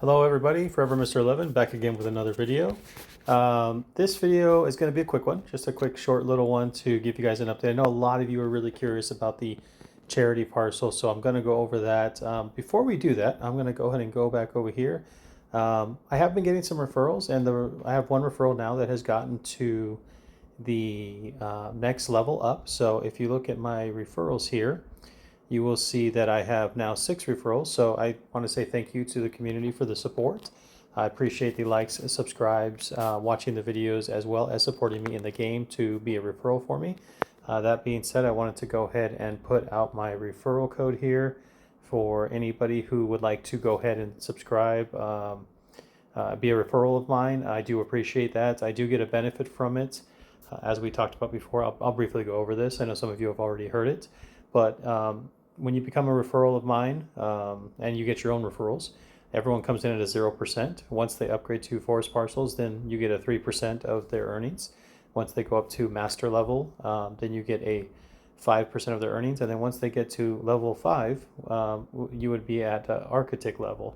Hello everybody, Forever Mr. 11 back again with another video. This video is going to be a quick one, just a quick short little one to give you guys an update. I know a lot of you are really curious about the charity parcel, so I'm going to go over that. Before we do that, I'm going to go ahead and go back over here. I have been getting some referrals, and I have one referral now that has gotten to the next level up. So if you look at my referrals here, you will see that I have now 6 referrals. So I want to say thank you to the community for the support. I appreciate the likes, subscribes, watching the videos, as well as supporting me in the game to be a referral for me. That being said, I wanted to go ahead and put out my referral code here for anybody who would like to go ahead and subscribe, be a referral of mine. I do appreciate that. I do get a benefit from it. As we talked about before, I'll briefly go over this. I know some of you have already heard it, but when you become a referral of mine and you get your own referrals, everyone comes in at a 0%. Once they upgrade to forest parcels, then you get a 3% of their earnings. Once they go up to master level, then you get a 5% of their earnings. And then once they get to level 5, you would be at architect level.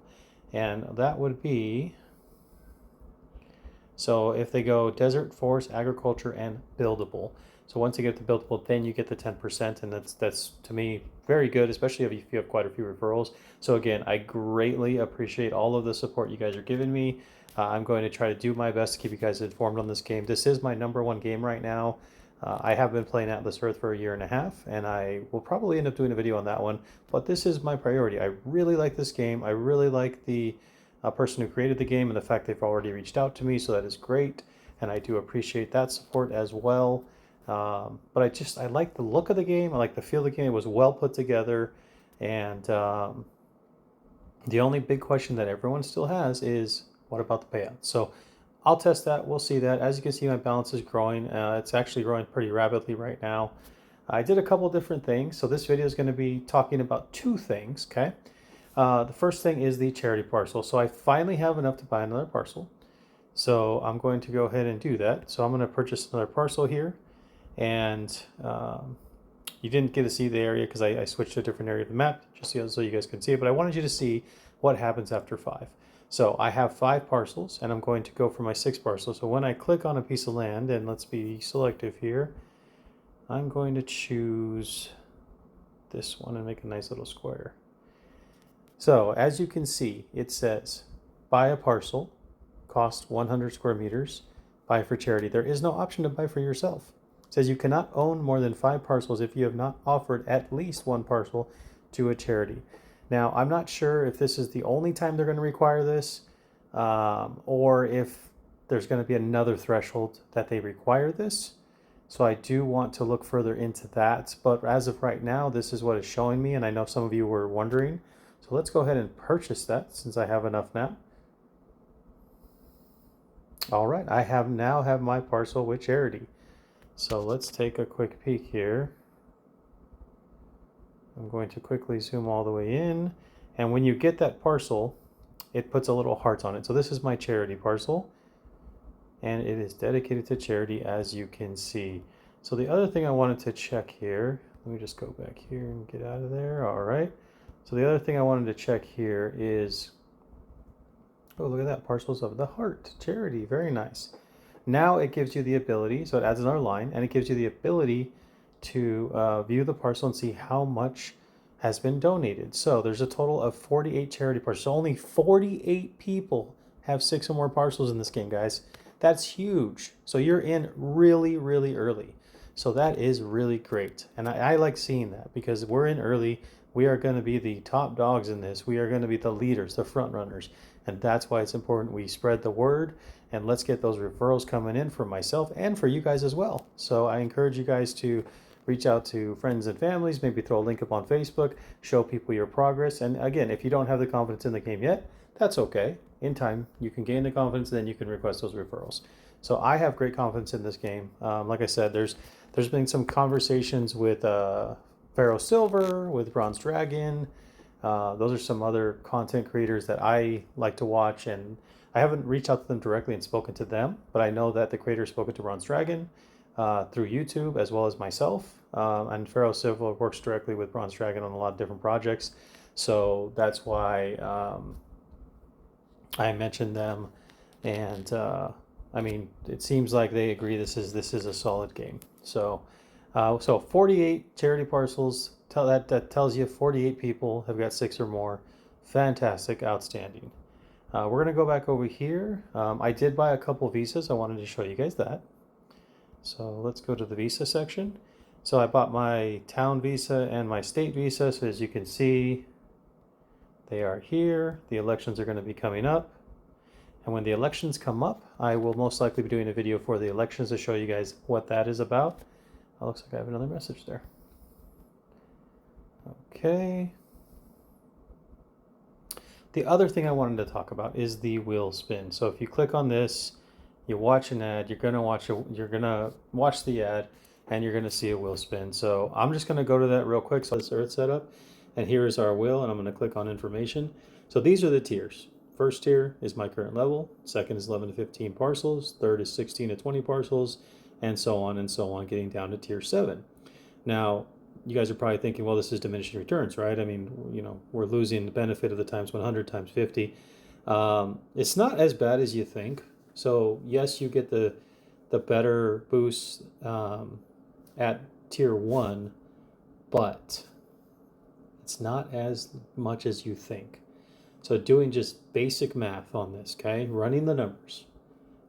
And that would be, so if they go desert, forest, agriculture, and buildable. So once you get to buildable, then you get the 10%, and that's to me very good, especially if you have quite a few referrals. So again, I greatly appreciate all of the support you guys are giving me. I'm going to try to do my best to keep you guys informed on this game. This is my #1 game right now. I have been playing Atlas Earth for a year and a half, and I will probably end up doing a video on that one. But this is my priority. I really like this game. I really like the person who created the game and the fact they've already reached out to me, so that is great. And I do appreciate that support as well. But I like the look of the game. I like the feel of the game. It was well put together. And the only big question that everyone still has is, what about the payout? So I'll test that. We'll see that. As you can see, my balance is growing. It's actually growing pretty rapidly right now. I did a couple different things. So this video is going to be talking about 2 things, okay? The first thing is the charity parcel. So I finally have enough to buy another parcel. So I'm going to go ahead and do that. So I'm going to purchase another parcel here. And you didn't get to see the area because I switched to a different area of the map just so you guys can see it, but I wanted you to see what happens after 5. So I have 5 parcels, and I'm going to go for my 6th parcel. So when I click on a piece of land, and let's be selective here, I'm going to choose this one and make a nice little square. So as you can see, it says buy a parcel, cost 100 square meters, buy for charity. There is no option to buy for yourself. It says you cannot own more than 5 parcels if you have not offered at least 1 parcel to a charity. Now, I'm not sure if this is the only time they're going to require this, or if there's going to be another threshold that they require this. So I do want to look further into that. But as of right now, this is what it's showing me, and I know some of you were wondering. So let's go ahead and purchase that since I have enough now. All right, I now have my parcel with charity. So let's take a quick peek here. I'm going to quickly zoom all the way in. And when you get that parcel, it puts a little heart on it. So this is my charity parcel. And it is dedicated to charity, as you can see. So the other thing I wanted to check here, let me just go back here and get out of there. All right. So the other thing I wanted to check here is, oh, look at that, parcels of the heart, charity, very nice. Now it gives you the ability, so it adds another line, and it gives you the ability to view the parcel and see how much has been donated. So there's a total of 48 charity parcels. So only 48 people have 6 or more parcels in this game, guys. That's huge. So you're in really, really early. So that is really great. And I like seeing that because we're in early. We are going to be the top dogs in this. We are going to be the leaders, the front runners. And that's why it's important we spread the word, and let's get those referrals coming in for myself and for you guys as well. So I encourage you guys to reach out to friends and families, maybe throw a link up on Facebook, show people your progress. And again, if you don't have the confidence in the game yet, that's okay. In time, you can gain the confidence, and then you can request those referrals. So I have great confidence in this game. Like I said, there's been some conversations with Pharaoh Silver, with Bronze Dragon. Those are some other content creators that I like to watch, and I haven't reached out to them directly and spoken to them, but I know that the creator has spoken to Bronze Dragon through YouTube, as well as myself. And Pharaoh Silver works directly with Bronze Dragon on a lot of different projects. So that's why I mentioned them, and I mean, it seems like they agree this is a solid game. So, so 48 charity parcels. That tells you 48 people have got 6 or more. Fantastic, outstanding. We're gonna go back over here. I did buy a couple visas. I wanted to show you guys that. So let's go to the visa section. So I bought my town visa and my state visa. So as you can see, they are here. The elections are going to be coming up. And when the elections come up, I will most likely be doing a video for the elections to show you guys what that is about. Oh, looks like I have another message there. Okay. The other thing I wanted to talk about is the wheel spin. So if you click on this, you watch an ad, you're gonna watch the ad, and you're gonna see a wheel spin. So I'm just gonna go to that real quick. So this Earth setup, and here is our wheel, and I'm gonna click on information. So these are the tiers. First tier is my current level. Second is 11 to 15 parcels. Third is 16 to 20 parcels, and so on, getting down to tier 7. Now, you guys are probably thinking, well, this is diminishing returns, right? I mean, you know, we're losing the benefit of the times 100 times 50. It's not as bad as you think. So yes, you get the better boost at tier 1, but it's not as much as you think. So doing just basic math on this, okay, running the numbers,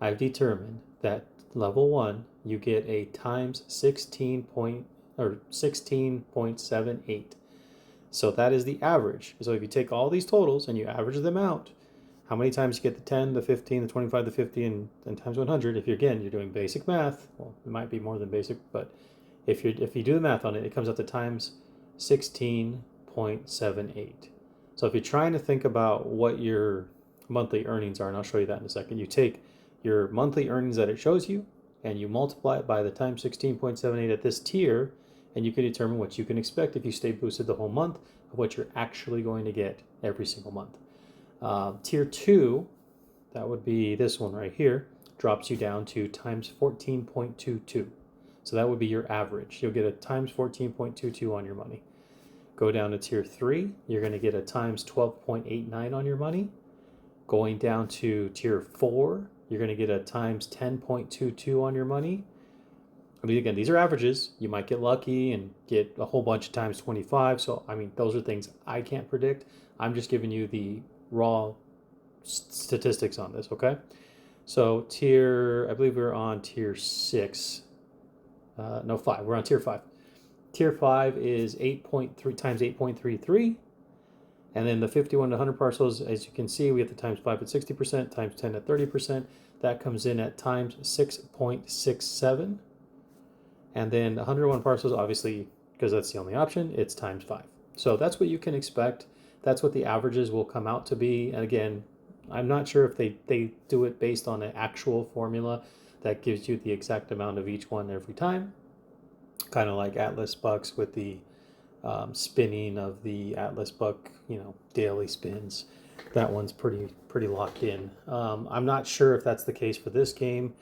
I've determined that level 1, you get a times 16.78. So that is the average. So if you take all these totals and you average them out, how many times you get the 10, the 15, the 25, the 50, and times 100? If you're doing basic math, well, it might be more than basic, but if you do the math on it, it comes out to times 16.78. So if you're trying to think about what your monthly earnings are, and I'll show you that in a second, you take your monthly earnings that it shows you, and you multiply it by the times 16.78 at this tier, and you can determine what you can expect if you stay boosted the whole month of what you're actually going to get every single month. Tier 2, that would be this one right here, drops you down to times 14.22. So that would be your average. You'll get a times 14.22 on your money. Go down to tier 3, you're going to get a times 12.89 on your money. Going down to tier 4, you're going to get a times 10.22 on your money. I mean, again, these are averages. You might get lucky and get a whole bunch of times 25. So, I mean, those are things I can't predict. I'm just giving you the raw statistics on this, okay? So I believe we're on tier 6. No, 5. We're on tier 5. Tier 5 is 8.3 times 8.33. And then the 51 to 100 parcels, as you can see, we have the times 5 at 60%, times 10 at 30%. That comes in at times 6.67. And then 101 parcels, obviously, because that's the only option, it's times 5. So that's what you can expect. That's what the averages will come out to be. And again, I'm not sure if they do it based on an actual formula that gives you the exact amount of each one every time. Kind of like Atlas Bucks with the spinning of the Atlas Buck, daily spins. That one's pretty locked in. I'm not sure if that's the case for this game.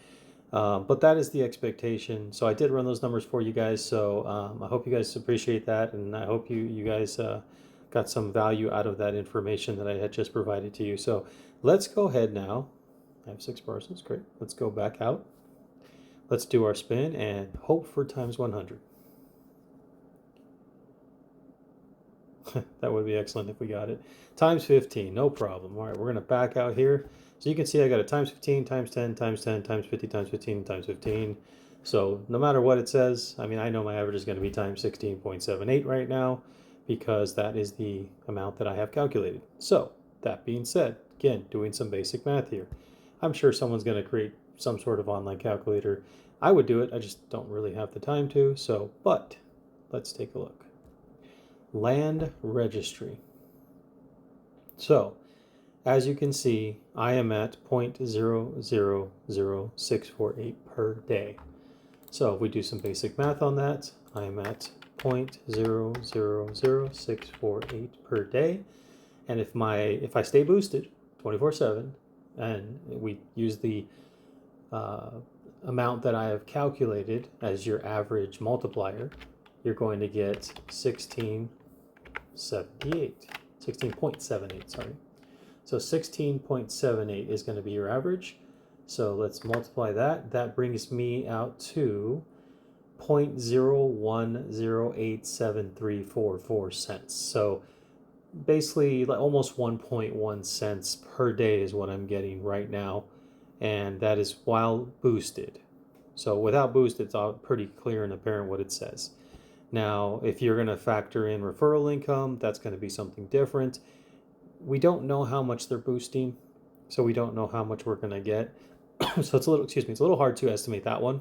But that is the expectation. So I did run those numbers for you guys. So I hope you guys appreciate that. And I hope you guys got some value out of that information that I had just provided to you. So let's go ahead now. I have 6 parcels. Great. Let's go back out. Let's do our spin and hope for times 100. That would be excellent if we got it. Times 15, no problem. All right, we're going to back out here. So you can see I got a times 15, times 10, times 10, times 50, times 15, times 15. So no matter what it says, I mean, I know my average is going to be times 16.78 right now because that is the amount that I have calculated. So that being said, again, doing some basic math here. I'm sure someone's going to create some sort of online calculator. I would do it. I just don't really have the time to. So, but let's take a look. Land registry. So, as you can see, I am at 0.000648 per day. So if we do some basic math on that, I am at 0.000648 per day. And if I stay boosted 24/7 and we use the amount that I have calculated as your average multiplier, you're going to get 16.78, sorry. So 16.78 is going to be your average. So let's multiply that. That brings me out to 0.0108734 cents. So basically like almost 1.1 cents per day is what I'm getting right now. And that is while boosted. So without boost, it's all pretty clear and apparent what it says. Now, if you're going to factor in referral income, that's going to be something different. We don't know how much they're boosting, so we don't know how much we're going to get. So it's a little, excuse me, it's a little hard to estimate that one.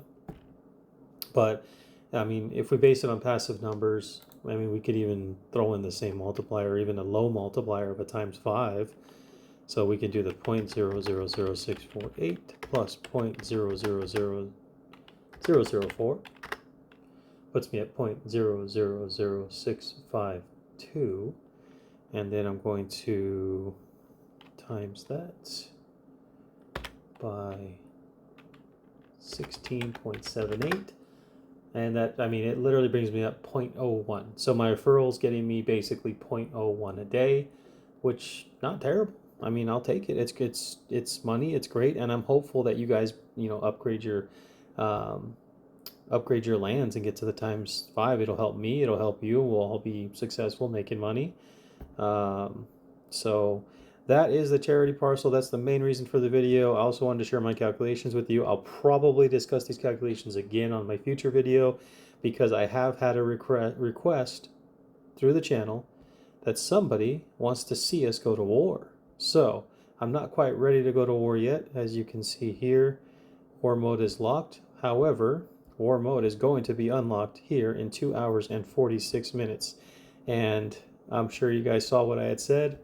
But I mean, if we base it on passive numbers, I mean, we could even throw in the same multiplier, even a low multiplier of a times 5. So we can do the 0.000648 plus 0.000004. Puts me at 0.000652. And then I'm going to times that by 16.78. And that, I mean, it literally brings me up 0.01. So my referral is getting me basically 0.01 a day, which not terrible. I mean, I'll take it. It's money. It's great, and I'm hopeful that you guys, you know, upgrade your lands and get to the times 5. It'll help me. It'll help you. We'll all be successful making money. So that is the charity parcel. That's the main reason for the video. I also wanted to share my calculations with you. I'll probably discuss these calculations again on my future video because I have had a request through the channel that somebody wants to see us go to war. So I'm not quite ready to go to war yet. As you can see here, war mode is locked. However, war mode is going to be unlocked here in 2 hours and 46 minutes. And I'm sure you guys saw what I had said.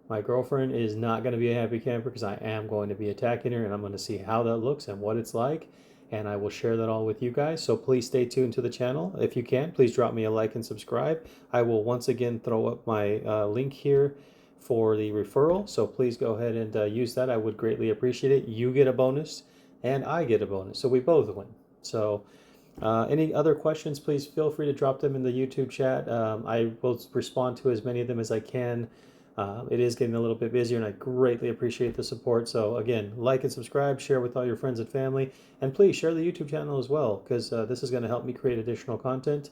My girlfriend is not going to be a happy camper because I am going to be attacking her, and I'm going to see how that looks and what it's like, and I will share that all with you guys. So please stay tuned to the channel. If you can, please drop me a like and subscribe. I will once again throw up my link here for the referral, so please go ahead and use that. I would greatly appreciate it. You get a bonus and I get a bonus, so we both win. So any other questions, please feel free to drop them in the YouTube chat. I will respond to as many of them as I can. It is getting a little bit busier, and I greatly appreciate the support. So again, like and subscribe, share with all your friends and family, and please share the YouTube channel as well, because this is going to help me create additional content.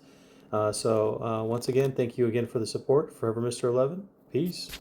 Once again, thank you again for the support. Forever Mr. 11. Peace.